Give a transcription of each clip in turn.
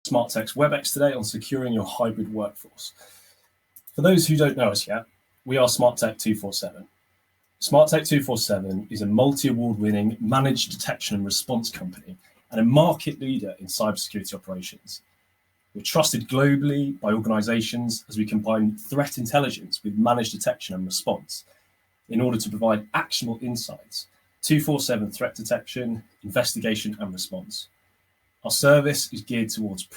SmartTech's WebEx today on securing your hybrid workforce. For those who don't know us yet, we are SmartTech 247. SmartTech 247 is a multi-award winning managed detection and response company and a market leader in cybersecurity operations. We're trusted globally by organizations as we combine threat intelligence with managed detection and response in order to provide actionable insights, 247 threat detection, investigation and response. Our service is geared towards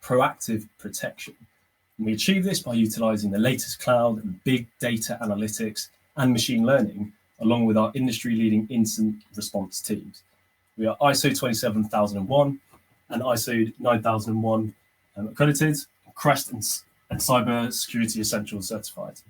proactive protection. And we achieve this by utilizing the latest cloud and big data analytics and machine learning, along with our industry-leading incident response teams. We are ISO 27001 and ISO 9001 accredited, CREST and Cyber Security Essentials certified.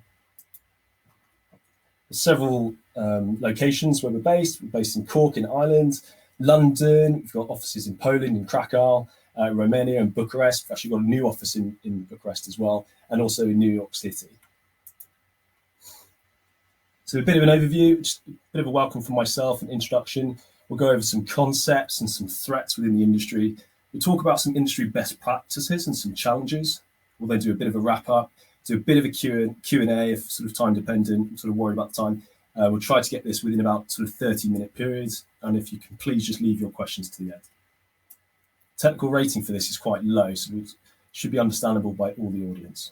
There's several locations where we're based. We're based in Cork in Ireland, London, we've got offices in Poland, in Krakow, Romania and Bucharest. We've actually got a new office in Bucharest as well, and also in New York City. So a bit of an overview, just a bit of a welcome from myself, an introduction. We'll go over some concepts and some threats within the industry. We'll talk about some industry best practices and some challenges. We'll then do a bit of a wrap up, do a bit of a Q&A if sort of time dependent. I'm sort of worried about the time. We'll try to get this within about sort of 30-minute periods. And if you can please just leave your questions to the end. Technical rating for this is quite low, so it should be understandable by all the audience.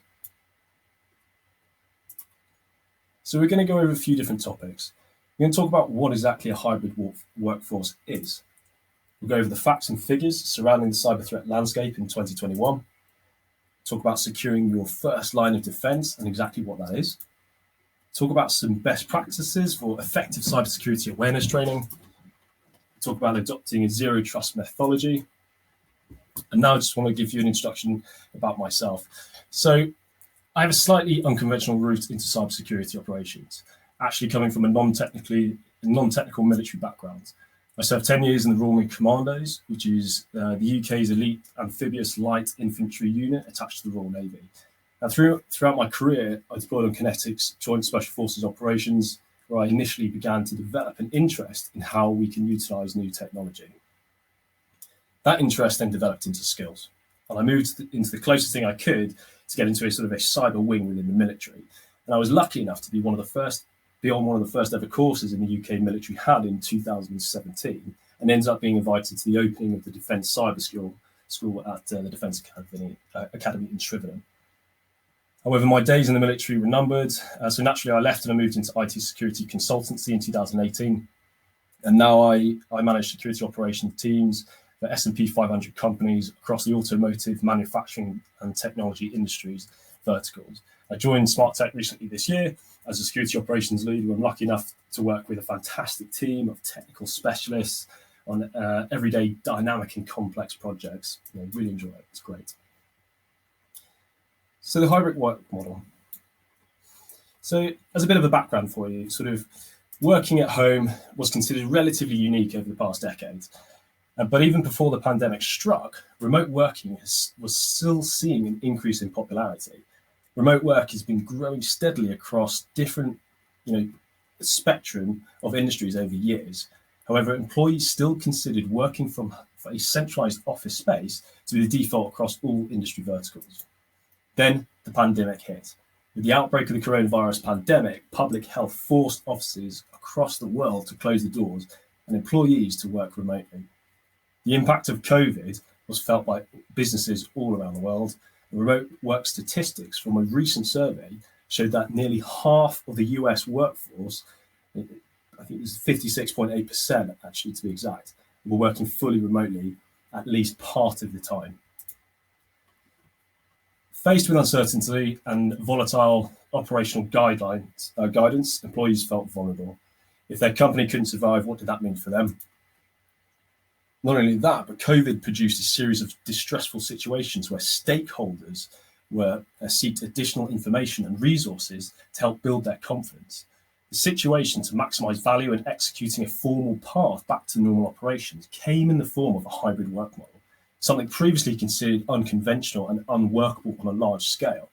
So we're going to go over a few different topics. We're going to talk about what exactly a hybrid workforce is. We'll go over the facts and figures surrounding the cyber threat landscape in 2021. Talk about securing your first line of defense and exactly what that is. Talk about some best practices for effective cybersecurity awareness training. Talk about adopting a zero trust methodology. And now I just want to give you an introduction about myself. So I have a slightly unconventional route into cybersecurity operations, actually coming from a non-technical military background. I served 10 years in the Royal Marine Commandos, which is the UK's elite amphibious light infantry unit attached to the Royal Navy. And throughout my career, I deployed on Kinetic's Joint Special Forces operations, where I initially began to develop an interest in how we can utilize new technology. That interest then developed into skills, and I moved into the closest thing I could to get into a sort of a cyber wing within the military. And I was lucky enough to be one of the first ever courses in the UK military had in 2017, and ended up being invited to the opening of the Defence Cyber School at the Defence Academy in Shrivenham. However, my days in the military were numbered, so naturally I left and I moved into IT security consultancy in 2018. And now I manage security operations teams for S&P 500 companies across the automotive, manufacturing and technology industries verticals. I joined SmartTech recently this year as a security operations lead, where I'm lucky enough to work with a fantastic team of technical specialists on everyday dynamic and complex projects. Really enjoy it, it's great. So the hybrid work model. So as a bit of a background for you, sort of working at home was considered relatively unique over the past decade. But even before the pandemic struck, remote working was still seeing an increase in popularity. Remote work has been growing steadily across different, spectrum of industries over years. However, employees still considered working from a centralized office space to be the default across all industry verticals. Then the pandemic hit. With the outbreak of the coronavirus pandemic, public health forced offices across the world to close the doors and employees to work remotely. The impact of COVID was felt by businesses all around the world. The remote work statistics from a recent survey showed that nearly half of the US workforce, I think it was 56.8% actually to be exact, were working fully remotely at least part of the time. Faced with uncertainty and volatile operational guidance, employees felt vulnerable. If their company couldn't survive, what did that mean for them? Not only that, but COVID produced a series of distressful situations where stakeholders sought additional information and resources to help build their confidence. The situation to maximize value and executing a formal path back to normal operations came in the form of a hybrid work model, something previously considered unconventional and unworkable on a large scale.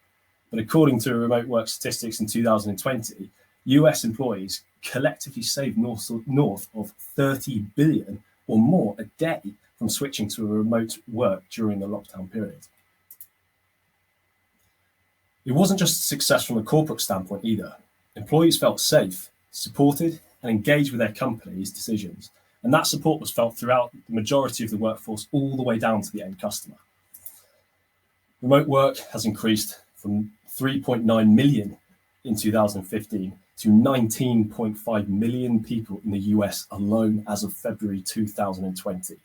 But according to remote work statistics in 2020, US employees collectively saved north of 30 billion or more a day from switching to remote work during the lockdown period. It wasn't just a success from a corporate standpoint either. Employees felt safe, supported, and engaged with their company's decisions. And that support was felt throughout the majority of the workforce, all the way down to the end customer. Remote work has increased from 3.9 million in 2015 to 19.5 million people in the US alone as of February 2020.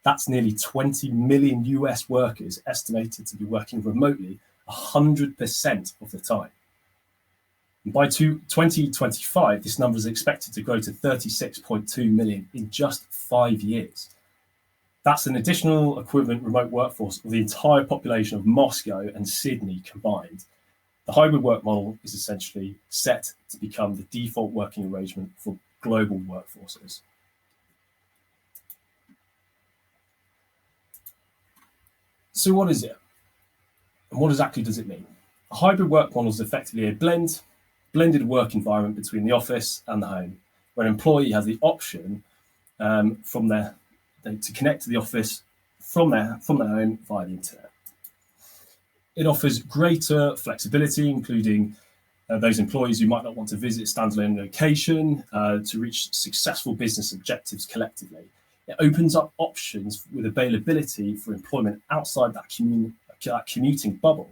That's nearly 20 million US workers estimated to be working remotely 100% of the time. And by 2025, this number is expected to grow to 36.2 million in just 5 years. That's an additional equivalent remote workforce of the entire population of Moscow and Sydney combined. The hybrid work model is essentially set to become the default working arrangement for global workforces. So what is it? And what exactly does it mean? A hybrid work model is effectively a blended work environment between the office and the home, where an employee has the option to connect to the office from their home via the internet. It offers greater flexibility, including those employees who might not want to visit a standalone location to reach successful business objectives collectively. It opens up options with availability for employment outside that commuting bubble.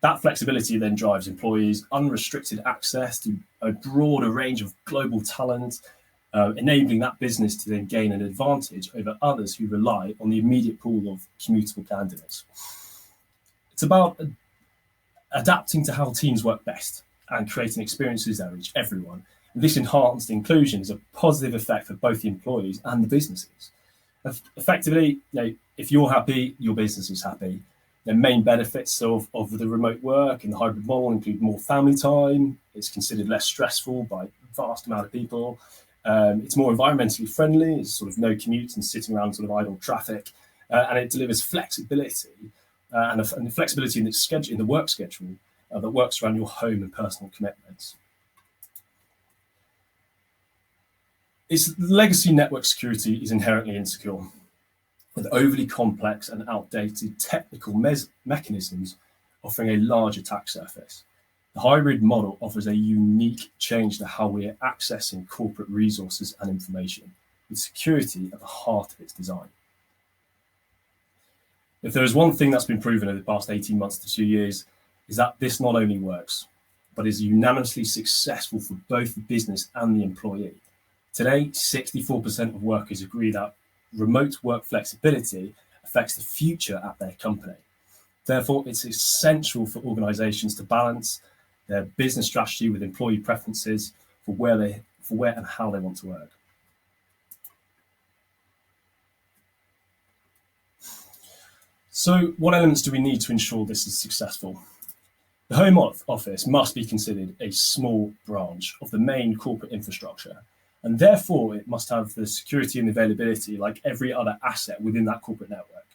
That flexibility then drives employees unrestricted access to a broader range of global talent, enabling that business to then gain an advantage over others who rely on the immediate pool of commutable candidates. It's about adapting to how teams work best and creating experiences that reach everyone. This enhanced inclusion is a positive effect for both the employees and the businesses. Effectively, if you're happy, your business is happy. The main benefits of the remote work and the hybrid model include more family time. It's considered less stressful by a vast amount of people. It's more environmentally friendly. It's sort of no commute and sitting around sort of idle traffic. And it delivers flexibility and the flexibility in the work schedule that works around your home and personal commitments. Its legacy network security is inherently insecure, with overly complex and outdated technical mechanisms offering a large attack surface. The hybrid model offers a unique change to how we are accessing corporate resources and information, with security at the heart of its design. If there is one thing that's been proven over the past 18 months to 2 years, is that this not only works, but is unanimously successful for both the business and the employee. Today, 64% of workers agree that remote work flexibility affects the future at their company. Therefore, it's essential for organizations to balance their business strategy with employee preferences for where and how they want to work. So what elements do we need to ensure this is successful? The home office must be considered a small branch of the main corporate infrastructure, and therefore it must have the security and availability like every other asset within that corporate network.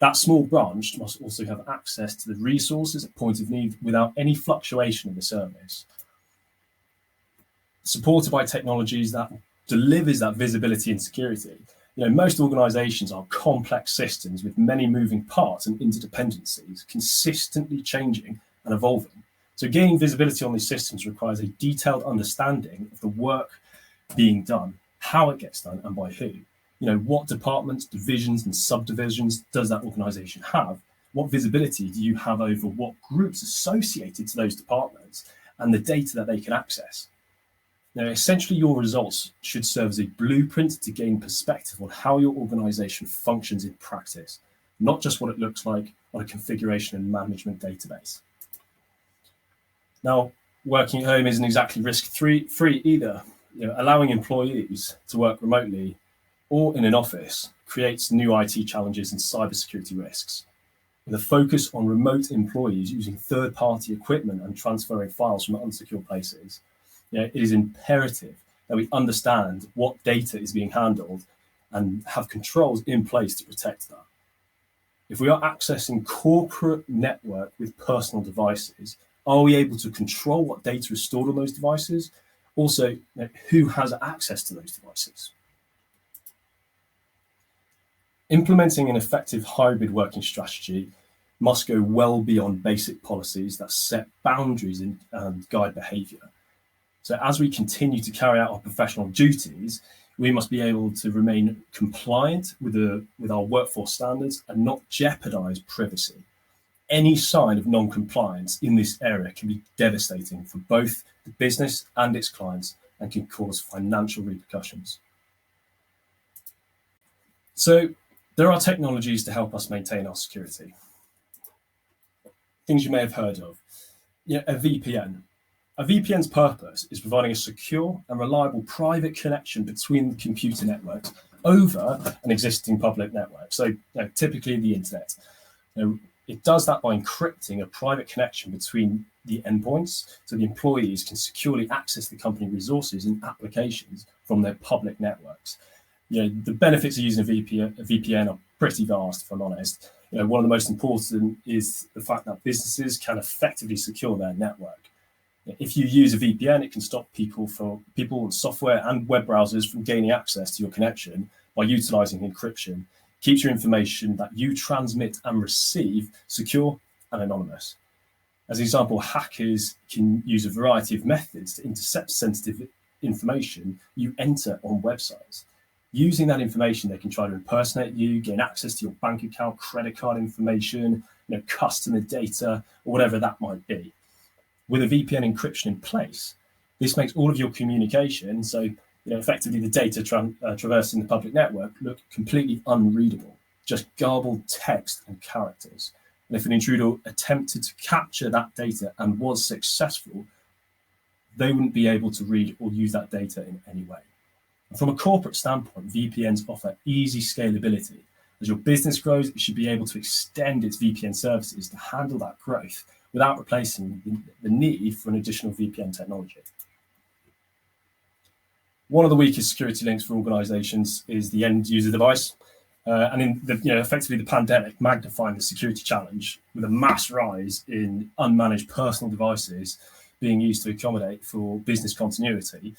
That small branch must also have access to the resources at point of need without any fluctuation in the service. Supported by technologies that delivers that visibility and security. Most organizations are complex systems with many moving parts and interdependencies, consistently changing and evolving. So gaining visibility on these systems requires a detailed understanding of the work being done, how it gets done, and by who. What departments, divisions, and subdivisions does that organization have? What visibility do you have over what groups associated to those departments and the data that they can access? Essentially, your results should serve as a blueprint to gain perspective on how your organization functions in practice, not just what it looks like on a configuration and management database. Now, working at home isn't exactly risk-free either. Allowing employees to work remotely or in an office creates new IT challenges and cybersecurity risks. With a focus on remote employees using third-party equipment and transferring files from unsecure places, it is imperative that we understand what data is being handled and have controls in place to protect that. If we are accessing corporate network with personal devices, are we able to control what data is stored on those devices? Also, who has access to those devices? Implementing an effective hybrid working strategy must go well beyond basic policies that set boundaries and guide behaviour. So as we continue to carry out our professional duties, we must be able to remain compliant with our workforce standards and not jeopardise privacy. Any sign of non-compliance in this area can be devastating for both the business and its clients and can cause financial repercussions. So there are technologies to help us maintain our security. Things you may have heard of. A VPN. A VPN's purpose is providing a secure and reliable private connection between computer networks over an existing public network. So typically the internet. It does that by encrypting a private connection between the endpoints so the employees can securely access the company resources and applications from their public networks. The benefits of using a VPN are pretty vast, if I'm honest. One of the most important is the fact that businesses can effectively secure their network. If you use a VPN, it can stop people, software and web browsers from gaining access to your connection by utilizing encryption. Keeps your information that you transmit and receive secure and anonymous. As an example, hackers can use a variety of methods to intercept sensitive information you enter on websites. Using that information, they can try to impersonate you, gain access to your bank account, credit card information, customer data, or whatever that might be. With a VPN encryption in place, this makes all of your communication, so effectively the data traversing the public network, look completely unreadable, just garbled text and characters. And if an intruder attempted to capture that data and was successful, they wouldn't be able to read or use that data in any way. And from a corporate standpoint, VPNs offer easy scalability. As your business grows, it should be able to extend its VPN services to handle that growth without replacing the need for an additional VPN technology. One of the weakest security links for organizations is the end user device. Effectively the pandemic magnifying the security challenge with a mass rise in unmanaged personal devices being used to accommodate for business continuity.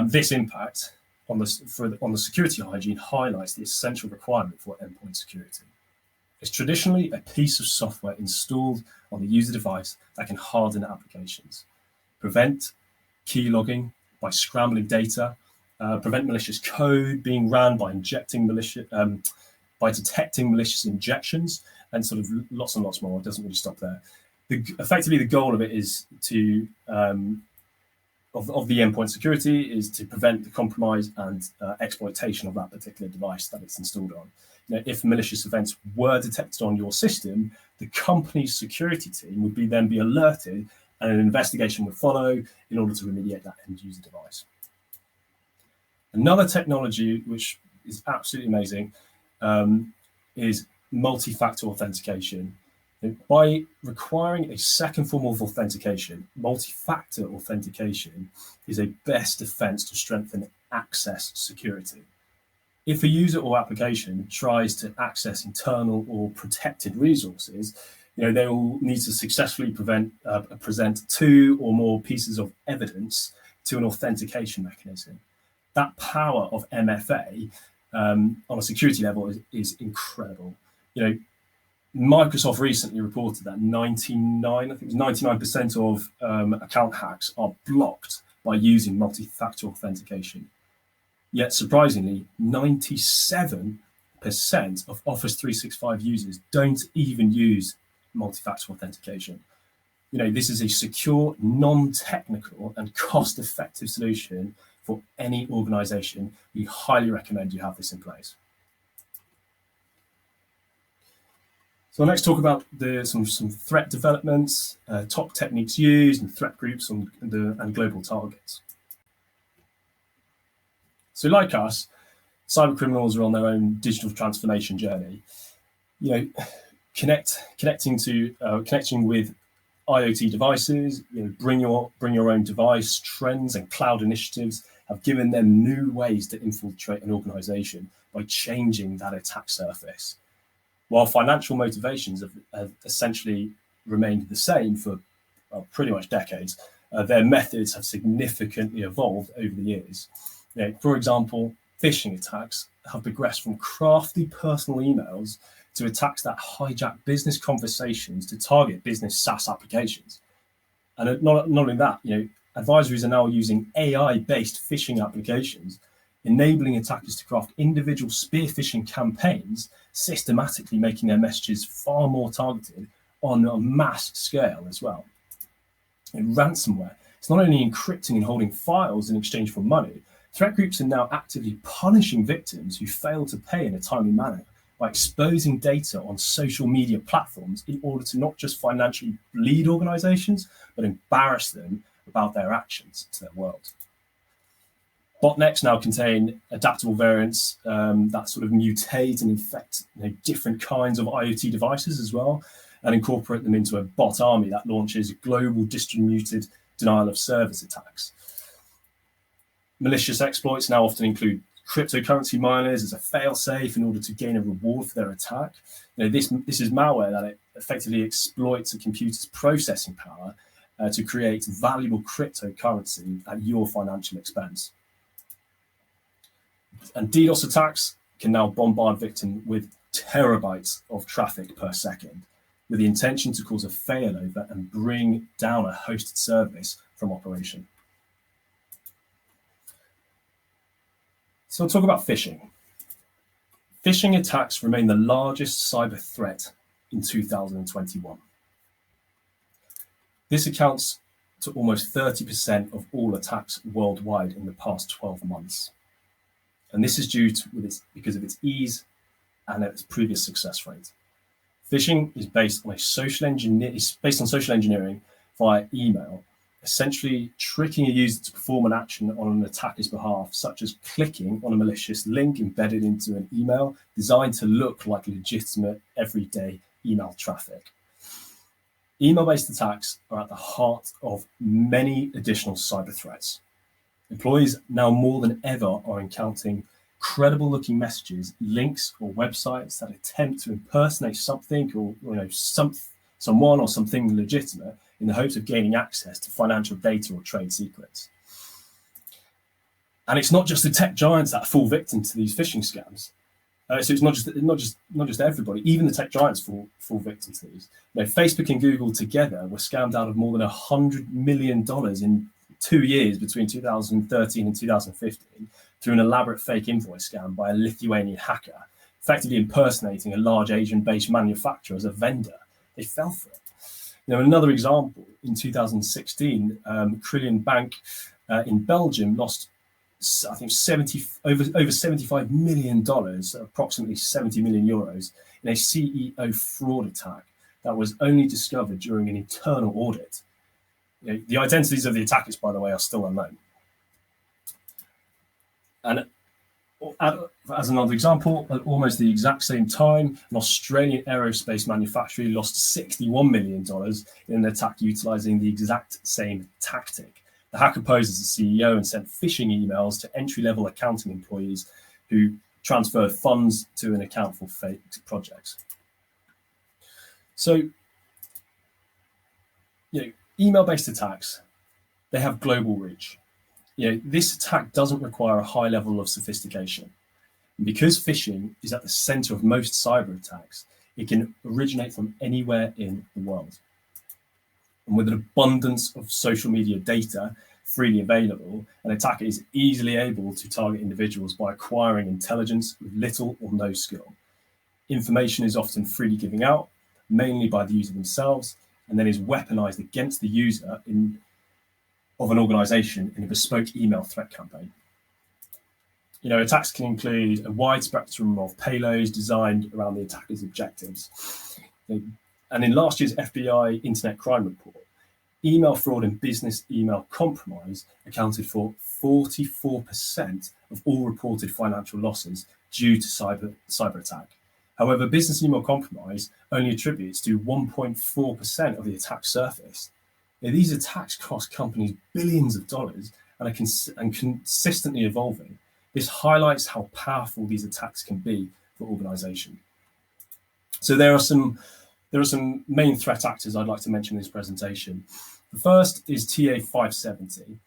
This impact on the security hygiene highlights the essential requirement for endpoint security. It's traditionally a piece of software installed on the user device that can harden applications, prevent key logging by scrambling data, prevent malicious code being ran by by detecting malicious injections, and sort of lots and lots more. It doesn't really stop there. Effectively, the goal of it is to of the endpoint security is to prevent the compromise and exploitation of that particular device that it's installed on. If malicious events were detected on your system, the company's security team would then be alerted, and an investigation would follow in order to remediate that end user device. Another technology which is absolutely amazing is multi-factor authentication. By requiring a second form of authentication, multi-factor authentication is a best defense to strengthen access security. If a user or application tries to access internal or protected resources, they will need to successfully present two or more pieces of evidence to an authentication mechanism. That power of MFA on a security level is incredible. Microsoft recently reported that 99% of account hacks are blocked by using multi-factor authentication. Yet surprisingly, 97% of Office 365 users don't even use multi-factor authentication. This is a secure, non-technical and cost-effective solution for any organization. We highly recommend you have this in place. So let's talk about some threat developments, top techniques used, and threat groups and global targets. So like us, cyber criminals are on their own digital transformation journey. Connecting with IoT devices, bring your own device trends and cloud initiatives have given them new ways to infiltrate an organization by changing that attack surface. While financial motivations have essentially remained the same for pretty much decades, their methods have significantly evolved over the years. For example, phishing attacks have progressed from crafty personal emails to attacks that hijack business conversations to target business SaaS applications. And not only that, advisories are now using AI-based phishing applications, enabling attackers to craft individual spear phishing campaigns, systematically making their messages far more targeted on a mass scale as well. Ransomware, it's not only encrypting and holding files in exchange for money, threat groups are now actively punishing victims who fail to pay in a timely manner by exposing data on social media platforms in order to not just financially bleed organizations, but embarrass them about their actions to their world. Botnets now contain adaptable variants that sort of mutate and infect different kinds of IoT devices as well, and incorporate them into a bot army that launches global distributed denial of service attacks. Malicious exploits now often include cryptocurrency miners as a fail-safe in order to gain a reward for their attack. This is malware that it effectively exploits a computer's processing power to create valuable cryptocurrency at your financial expense. And DDoS attacks can now bombard victims with terabytes of traffic per second, with the intention to cause a failover and bring down a hosted service from operation. So I'll talk about phishing. Phishing attacks remain the largest cyber threat in 2021. This accounts to almost 30% of all attacks worldwide in the past 12 months. And this is because of its ease and its previous success rate. Phishing is based on social engineering via email, essentially tricking a user to perform an action on an attacker's behalf, such as clicking on a malicious link embedded into an email designed to look like legitimate everyday email traffic. Email-based attacks are at the heart of many additional cyber threats. Employees now more than ever are encountering credible-looking messages, links, or websites that attempt to impersonate something or someone or something legitimate in the hopes of gaining access to financial data or trade secrets. And it's not just the tech giants that fall victim to these phishing scams. So it's not just everybody. Even the tech giants fall victim to these. Facebook and Google together were scammed out of more than $100 million in 2 years between 2013 and 2015 through an elaborate fake invoice scam by a Lithuanian hacker, effectively impersonating a large Asian-based manufacturer as a vendor. They fell for it. Another example, in 2016, Krillian Bank in Belgium lost, I think, over $75 million, approximately 70 million euros, in a CEO fraud attack that was only discovered during an internal audit. The identities of the attackers, by the way, are still unknown. And as another example, at almost the exact same time, an Australian aerospace manufacturer lost $61 million in an attack utilizing the exact same tactic. The hacker posed as the CEO and sent phishing emails to entry-level accounting employees who transferred funds to an account for fake projects. So, email-based attacks, they have global reach. This attack doesn't require a high level of sophistication. And because phishing is at the center of most cyber attacks, it can originate from anywhere in the world. And with an abundance of social media data freely available, an attacker is easily able to target individuals by acquiring intelligence with little or no skill. Information is often freely given out, mainly by the user themselves, and then is weaponized against the user of an organization in a bespoke email threat campaign. Attacks can include a wide spectrum of payloads designed around the attacker's objectives. And in last year's FBI Internet Crime Report, email fraud and business email compromise accounted for 44% of all reported financial losses due to cyber attack. However, business email compromise only attributes to 1.4% of the attack surface. These attacks cost companies billions of dollars and are consistently evolving. This highlights how powerful these attacks can be for organizations. So there are some main threat actors I'd like to mention in this presentation. The first is TA570.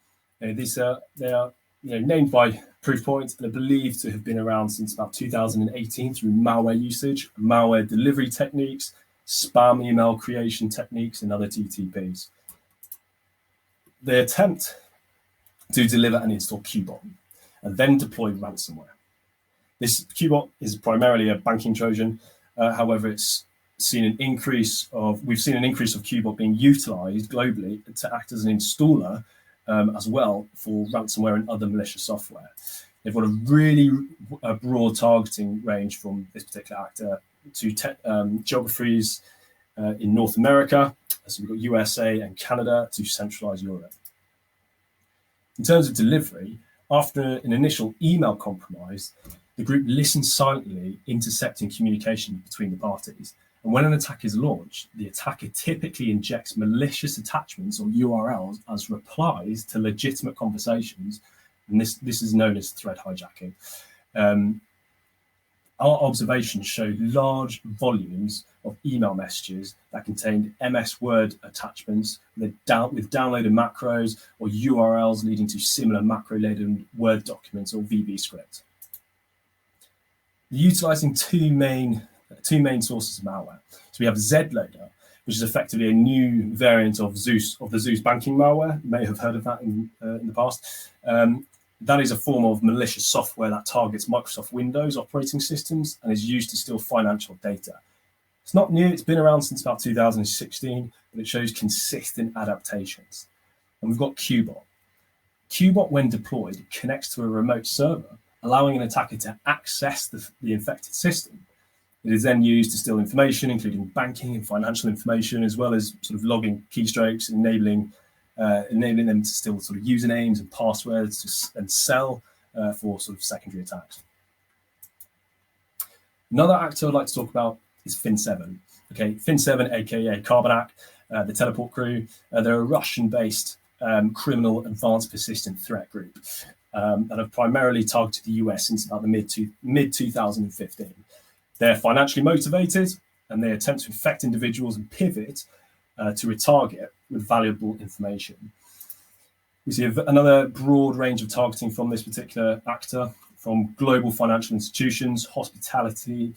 They are named by proof points and are believed to have been around since about 2018 through malware usage, malware delivery techniques, spam email creation techniques, and other TTPs. They attempt to deliver and install Qbot and then deploy ransomware. This Qbot is primarily a banking Trojan. However, we've seen an increase of Qbot being utilized globally to act as an installer as well for ransomware and other malicious software. They've got a really broad targeting range from this particular actor to geographies in North America. So we've got USA and Canada to centralized Europe. In terms of delivery, after an initial email compromise, the group listens silently, intercepting communication between the parties. And when an attack is launched, the attacker typically injects malicious attachments or URLs as replies to legitimate conversations. And this is known as thread hijacking. Our observations show large volumes of email messages that contained MS Word attachments with downloaded macros or URLs leading to similar macro-laden Word documents or VB script. Utilizing two main sources of malware. So we have Zloader, which is effectively a new variant of the Zeus banking malware. You may have heard of that in the past. That is a form of malicious software that targets Microsoft Windows operating systems and is used to steal financial data. It's not new, it's been around since about 2016, but it shows consistent adaptations. And we've got Qbot. Qbot, when deployed, connects to a remote server, allowing an attacker to access the infected system. It is then used to steal information, including banking and financial information, as well as sort of logging keystrokes, enabling them to steal sort of usernames and passwords and sell for sort of secondary attacks. Another actor I'd like to talk about is Fin7. Okay, Fin7, aka Carbon, the teleport crew. They're a Russian-based criminal advanced persistent threat group that have primarily targeted the US since about the mid 2015. They're financially motivated and they attempt to infect individuals and pivot to retarget with valuable information. We see another broad range of targeting from this particular actor, from global financial institutions, hospitality,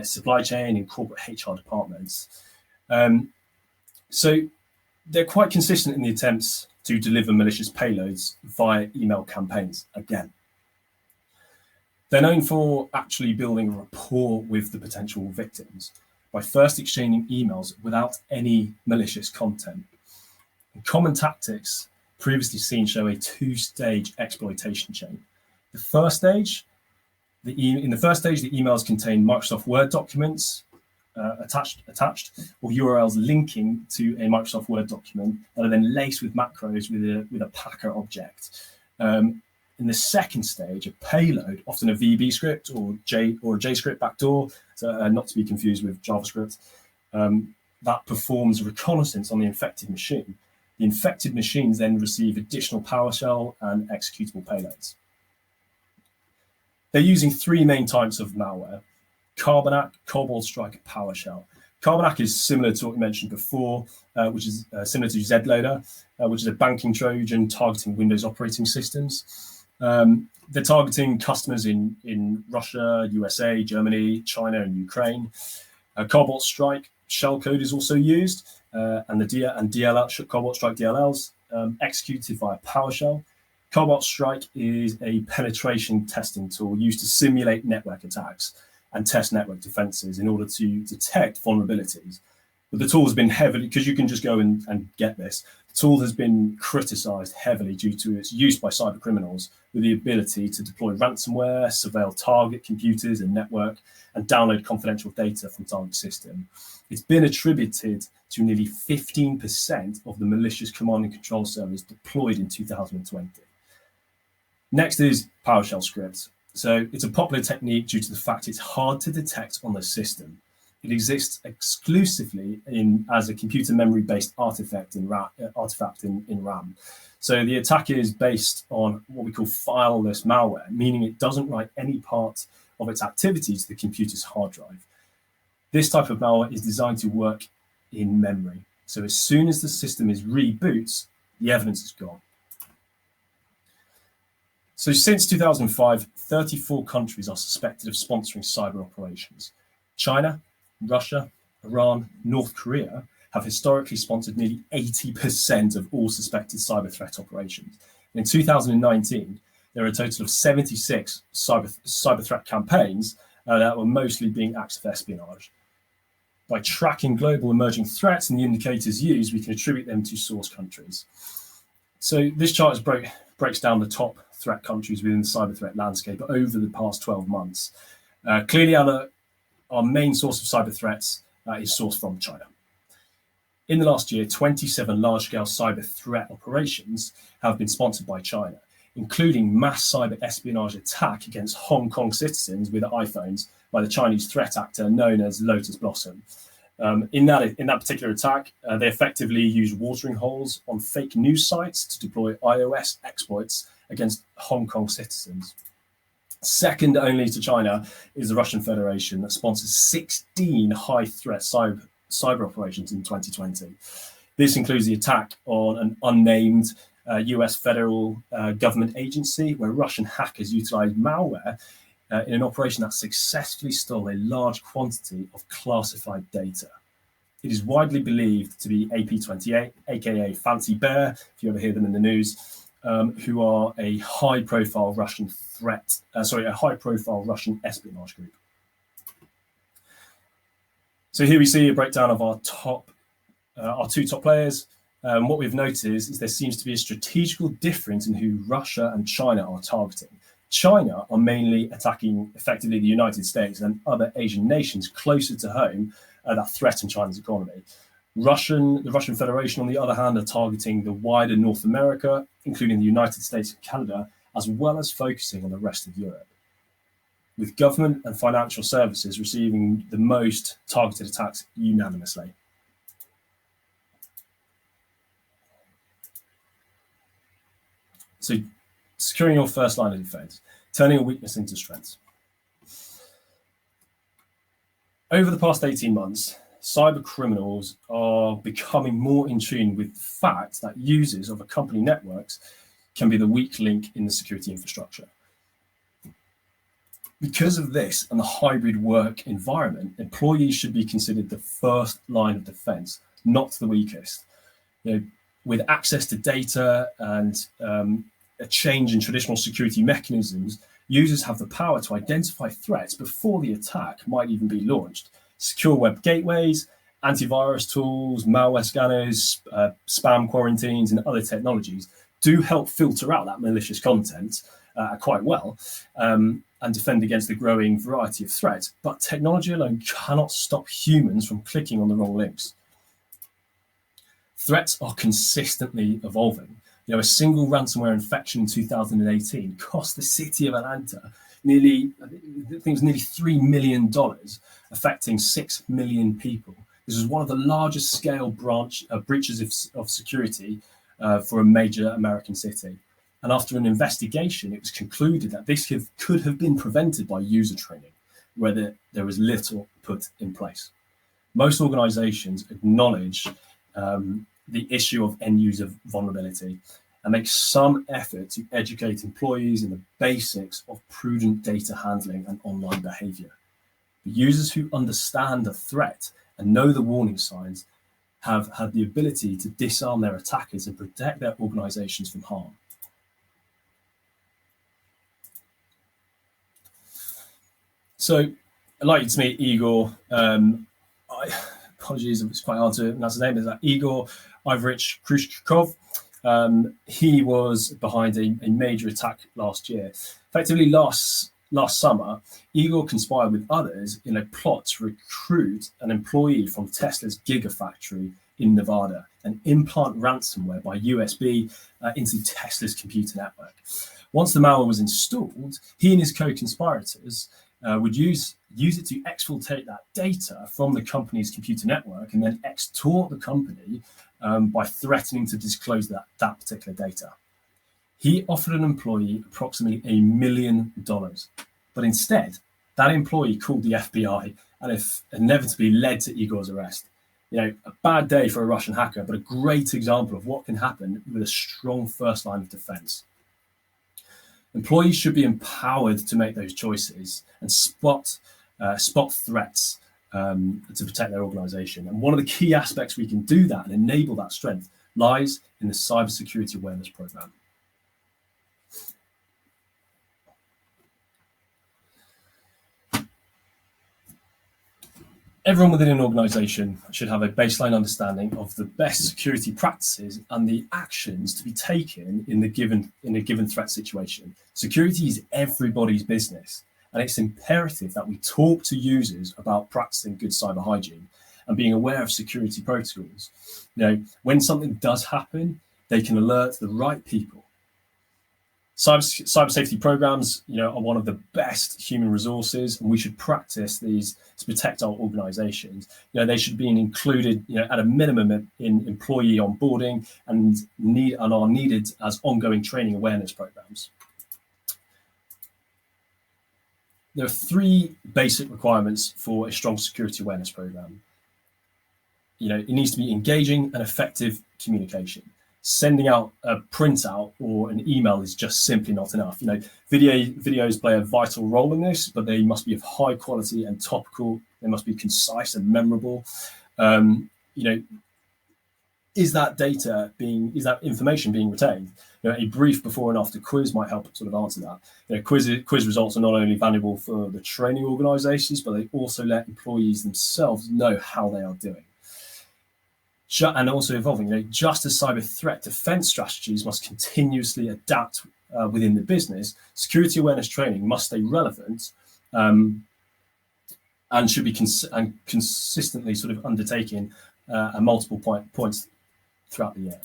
supply chain, and corporate HR departments. So they're quite consistent in the attempts to deliver malicious payloads via email campaigns again. They're known for actually building a rapport with the potential victims by first exchanging emails without any malicious content. And common tactics previously seen show a two-stage exploitation chain. In the first stage, the emails contain Microsoft Word documents attached, or URLs linking to a Microsoft Word document that are then laced with macros with a Packer object. In the second stage, a payload, often a VB script or a JScript backdoor, so not to be confused with JavaScript, that performs reconnaissance on the infected machine. The infected machines then receive additional PowerShell and executable payloads. They're using three main types of malware: Carbon, Cobalt Strike, and PowerShell. Carbon is similar to what we mentioned before, which is similar to Zloader, which is a banking Trojan targeting Windows operating systems. They're targeting customers in Russia, USA, Germany, China, and Ukraine. Cobalt Strike shellcode is also used, and DLL, Cobalt Strike DLLs executed via PowerShell. Cobalt Strike is a penetration testing tool used to simulate network attacks and test network defenses in order to detect vulnerabilities. But the tool has been heavily, because you can just go and get this, the tool has been criticized heavily due to its use by cyber criminals with the ability to deploy ransomware, surveil target computers and network, and download confidential data from target system. It's been attributed to nearly 15% of the malicious command and control servers deployed in 2020. Next is PowerShell scripts. So it's a popular technique due to the fact it's hard to detect on the system. It exists exclusively as a computer memory-based artifact in RAM. So the attack is based on what we call fileless malware, meaning it doesn't write any part of its activity to the computer's hard drive. This type of malware is designed to work in memory. So as soon as the system is reboots, the evidence is gone. So since 2005, 34 countries are suspected of sponsoring cyber operations. China, Russia, Iran, North Korea have historically sponsored nearly 80% of all suspected cyber threat operations. And in 2019, there are a total of 76 cyber threat campaigns that were mostly being acts of espionage. By tracking global emerging threats and the indicators used, we can attribute them to source countries. So this chart breaks down the top threat countries within the cyber threat landscape over the past 12 months. Clearly, our main source of cyber threats is sourced from China. In the last year, 27 large-scale cyber threat operations have been sponsored by China, including mass cyber espionage attack against Hong Kong citizens with iPhones by the Chinese threat actor known as Lotus Blossom. In that particular attack, they effectively used watering holes on fake news sites to deploy iOS exploits against Hong Kong citizens. Second only to China is the Russian Federation that sponsors 16 high-threat cyber operations in 2020. This includes the attack on an unnamed US federal government agency where Russian hackers utilized malware in an operation that successfully stole a large quantity of classified data. It is widely believed to be AP28, aka Fancy Bear, if you ever hear them in the news, who are a high-profile Russian espionage group. So here we see a breakdown of our two top players. What we've noticed is there seems to be a strategical difference in who Russia and China are targeting. China are mainly attacking effectively the United States and other Asian nations closer to home that threaten China's economy. The Russian Federation, on the other hand, are targeting the wider North America, including the United States and Canada, as well as focusing on the rest of Europe, with government and financial services receiving the most targeted attacks unanimously. So, securing your first line of defense, turning a weakness into strength. Over the past 18 months, cyber criminals are becoming more in tune with the fact that users of a company networks can be the weak link in the security infrastructure. Because of this and the hybrid work environment, employees should be considered the first line of defense, not the weakest. With access to data and a change in traditional security mechanisms, users have the power to identify threats before the attack might even be launched. Secure web gateways, antivirus tools, malware scanners, spam quarantines, and other technologies do help filter out that malicious content quite well and defend against the growing variety of threats. But technology alone cannot stop humans from clicking on the wrong links. Threats are consistently evolving. A single ransomware infection in 2018 cost the city of Atlanta nearly $3 million, affecting 6 million people. This was one of the largest scale breaches of security for a major American city. And after an investigation, it was concluded that this could have been prevented by user training, where there was little put in place. Most organizations acknowledge the issue of end-user vulnerability and make some effort to educate employees in the basics of prudent data handling and online behavior. The users who understand the threat and know the warning signs have had the ability to disarm their attackers and protect their organizations from harm. So I'd like you to meet Igor. Apologies if it's quite hard to pronounce his name. Is that Igor Ivorich Khrushchev? He was behind a major attack last year. Effectively, last summer, Igor conspired with others in a plot to recruit an employee from Tesla's Gigafactory in Nevada and implant ransomware by USB into Tesla's computer network. Once the malware was installed, he and his co-conspirators would use it to exfiltrate that data from the company's computer network and then extort the company by threatening to disclose that particular data. He offered an employee approximately $1 million, but instead, that employee called the FBI and inevitably led to Igor's arrest. A bad day for a Russian hacker, but a great example of what can happen with a strong first line of defense. Employees should be empowered to make those choices and spot threats to protect their organization. And one of the key aspects we can do that and enable that strength lies in the cybersecurity awareness program. Everyone within an organization should have a baseline understanding of the best security practices and the actions to be taken in a given threat situation. Security is everybody's business, and it's imperative that we talk to users about practicing good cyber hygiene and being aware of security protocols. When something does happen, they can alert the right people. Cyber safety programs, are one of the best human resources, and we should practice these to protect our organizations. They should be included, at a minimum in employee onboarding and are needed as ongoing training awareness programs. There are 3 basic requirements for a strong security awareness program. It needs to be engaging and effective communication. Sending out a printout or an email is just simply not enough. Videos play a vital role in this, but they must be of high quality and topical. They must be concise and memorable. Is that information being retained? A brief before and after quiz might help sort of answer that. Quiz results are not only valuable for the training organizations, but they also let employees themselves know how they are doing. And also evolving, just as cyber threat defense strategies must continuously adapt within the business, security awareness training must stay relevant and should be consistently sort of undertaken at multiple points throughout the year.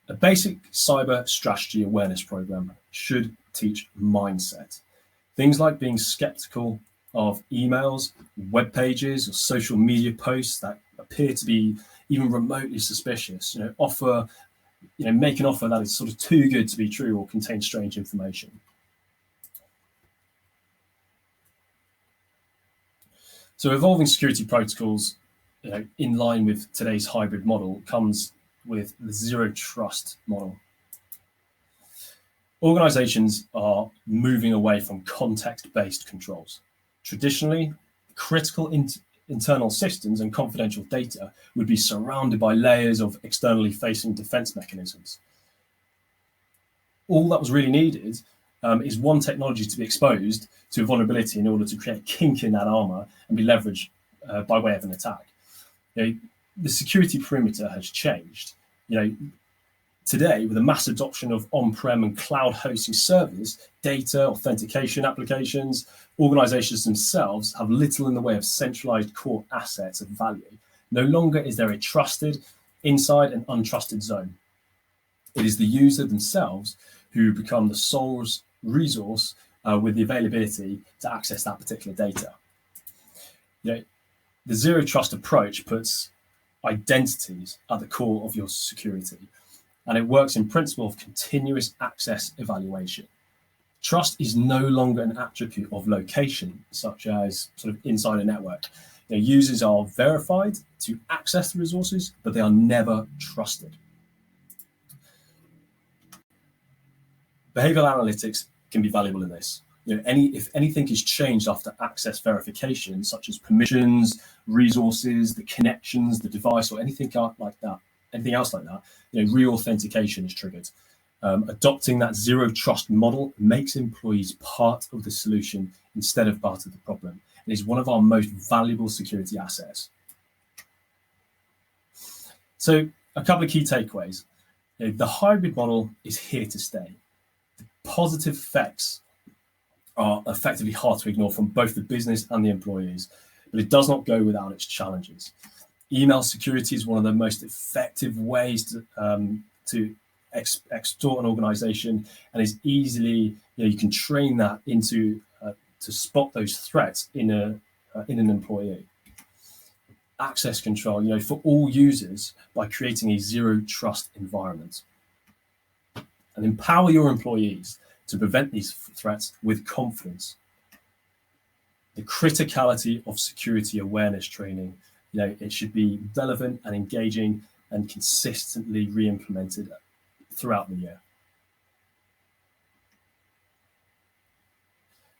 A basic cyber strategy awareness program should teach mindset. Things like being skeptical of emails, web pages, or social media posts that appear to be even remotely suspicious. Make an offer that is sort of too good to be true or contains strange information. So evolving security protocols, in line with today's hybrid model, comes with the zero trust model. Organizations are moving away from context-based controls. Traditionally, critical internal systems and confidential data would be surrounded by layers of externally facing defense mechanisms. All that was really needed is one technology to be exposed to a vulnerability in order to create a kink in that armor and be leveraged by way of an attack. The security perimeter has changed. Today, with a mass adoption of on-prem and cloud hosting servers, data authentication applications, organizations themselves have little in the way of centralized core assets of value. No longer is there a trusted inside and untrusted zone. It is the user themselves who become the sole resource with the availability to access that particular data. The zero trust approach puts identities at the core of your security, and it works in principle of continuous access evaluation. Trust is no longer an attribute of location, such as sort of inside a network. Users are verified to access the resources, but they are never trusted. Behavioral analytics can be valuable in this. If anything is changed after access verification, such as permissions, resources, the connections, the device, or anything else like that, re-authentication is triggered. Adopting that zero trust model makes employees part of the solution instead of part of the problem. It is one of our most valuable security assets. So a couple of key takeaways. The hybrid model is here to stay. The positive effects are effectively hard to ignore from both the business and the employees, but it does not go without its challenges. Email security is one of the most effective ways to extort an organization, and is easily, you can train that into to spot those threats in an employee. Access control, for all users by creating a zero trust environment, and empower your employees to prevent these threats with confidence. The criticality of security awareness training, it should be relevant and engaging and consistently re-implemented throughout the year.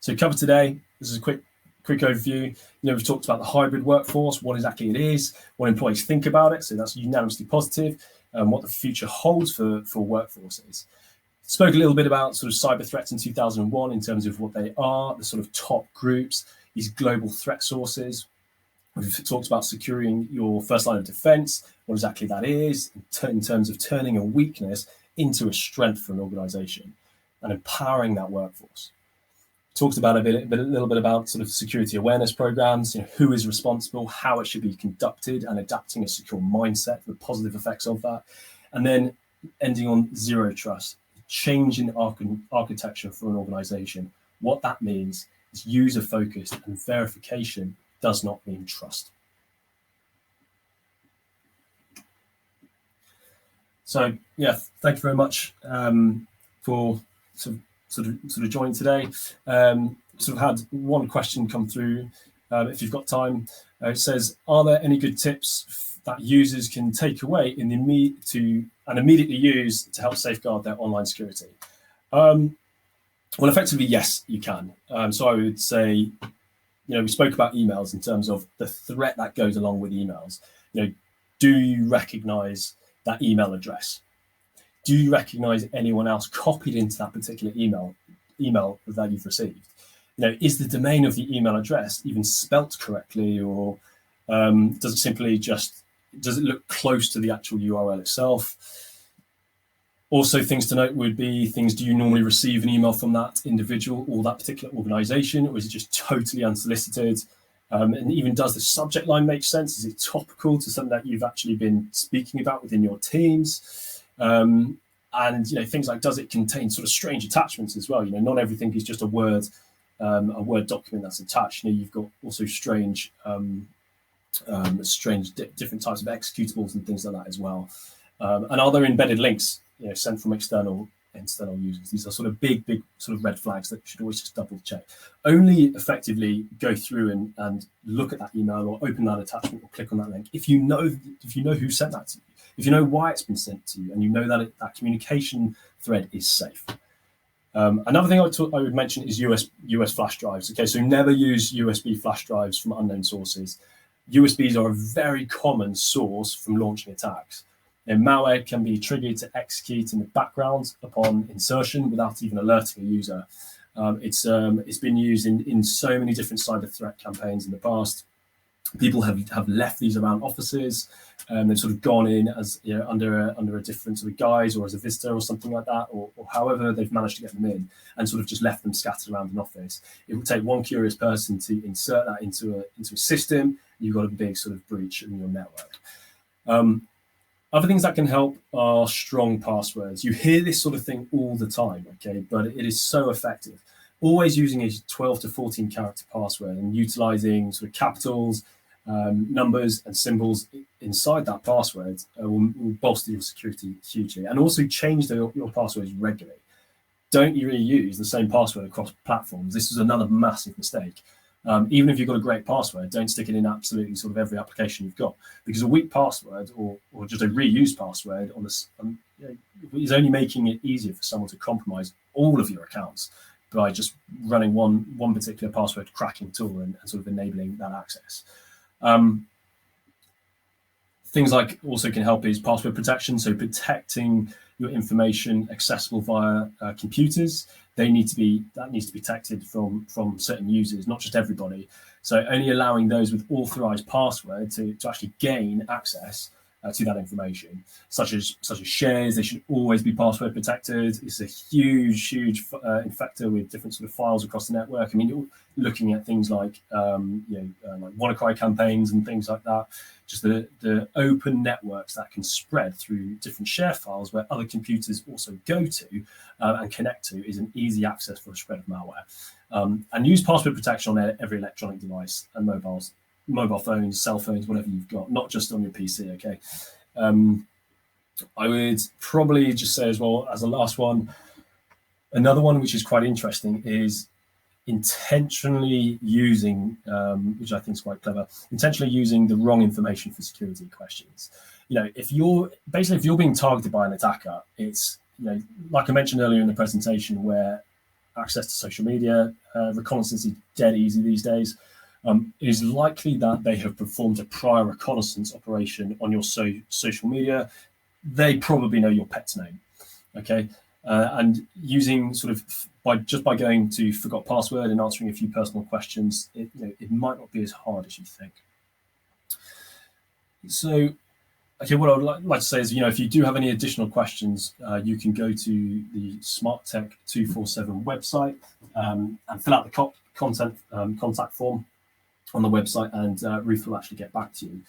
So covered today, this is a quick overview. We've talked about the hybrid workforce, what exactly it is, what employees think about it. So that's unanimously positive, and what the future holds for workforces. Spoke a little bit about sort of cyber threats in 2001 in terms of what they are, the sort of top groups, these global threat sources. We've talked about securing your first line of defense, what exactly that is, in terms of turning a weakness into a strength for an organization and empowering that workforce. Talked about a little bit about sort of security awareness programs, who is responsible, how it should be conducted, and adapting a secure mindset, the positive effects of that. And then ending on zero trust, change in architecture for an organization. What that means is user focused, and verification does not mean trust. So yeah, thank you very much for sort of joining today. Sort of had one question come through. If you've got time, it says, are there any good tips that users can take away and immediately use to help safeguard their online security? Well, effectively, yes, you can. So I would say, we spoke about emails in terms of the threat that goes along with emails. Do you recognize that email address? Do you recognize anyone else copied into that particular email that you've received? Is the domain of the email address even spelt correctly, or does it look close to the actual URL itself? Also, things to note would be do you normally receive an email from that individual or that particular organization, or is it just totally unsolicited? And even, does the subject line make sense? Is it topical to something that you've actually been speaking about within your teams? And things like, does it contain sort of strange attachments as well? Not everything is just a Word document that's attached. You've got also strange different types of executables and things like that as well. And are there embedded links sent from external users? These are sort of big sort of red flags that you should always just double check. Only effectively go through and look at that email or open that attachment or click on that link if you know who sent that to you, if you know why it's been sent to you, and you know that that communication thread is safe. Another thing I would mention is US flash drives. Okay, so never use USB flash drives from unknown sources. USBs are a very common source from launching attacks. Malware can be triggered to execute in the background upon insertion without even alerting a user. It's been used in so many different cyber threat campaigns in the past. People have left these around offices, and they've sort of gone in as under a different sort of guise, or as a visitor or something like that, or however they've managed to get them in, and sort of just left them scattered around an office. It will take one curious person to insert that into a system. You've got a big sort of breach in your network. Other things that can help are strong passwords. You hear this sort of thing all the time, okay, but it is so effective. Always using a 12 to 14 character password and utilizing sort of capitals, numbers and symbols inside that password will bolster your security hugely. And also change your passwords regularly. Don't you reuse the same password across platforms. This is another massive mistake. Even if you've got a great password, don't stick it in absolutely sort of every application you've got, because a weak password or just a reused password is only making it easier for someone to compromise all of your accounts by just running one particular password cracking tool and sort of enabling that access. Things like also can help is password protection, so protecting your information accessible via computers. That needs to be protected from certain users, not just everybody. So only allowing those with authorized password to actually gain access to that information, such as shares. They should always be password protected. It's a huge infector with different sort of files across the network. I mean, you're looking at things like like WannaCry campaigns and things like that. Just the open networks that can spread through different share files where other computers also go to and connect to is an easy access for a spread of malware. And use password protection on every electronic device and mobile phones, cell phones, whatever you've got, not just on your PC, okay? I would probably just say as well, as a last one, another one which is quite interesting is intentionally using, which I think is quite clever, intentionally using the wrong information for security questions. If you're being targeted by an attacker, it's, like I mentioned earlier in the presentation, where access to social media, reconnaissance is dead easy these days. It is likely that they have performed a prior reconnaissance operation on your social media. They probably know your pet's name, okay? And using by going to forgot password and answering a few personal questions, it might not be as hard as you think. So, okay, what I would like to say is, if you do have any additional questions, you can go to the SmartTech 247 website and fill out the contact form on the website, and Ruth will actually get back to you.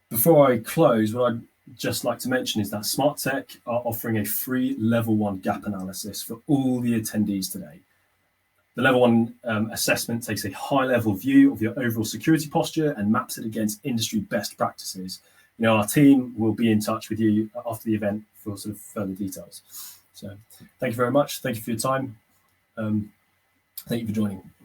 Before I close, what I'd just like to mention is that SmartTech are offering a free level 1 gap analysis for all the attendees today. The level 1 assessment takes a high-level view of your overall security posture and maps it against industry best practices. Our team will be in touch with you after the event for further details. So thank you very much. Thank you for your time. Thank you for joining.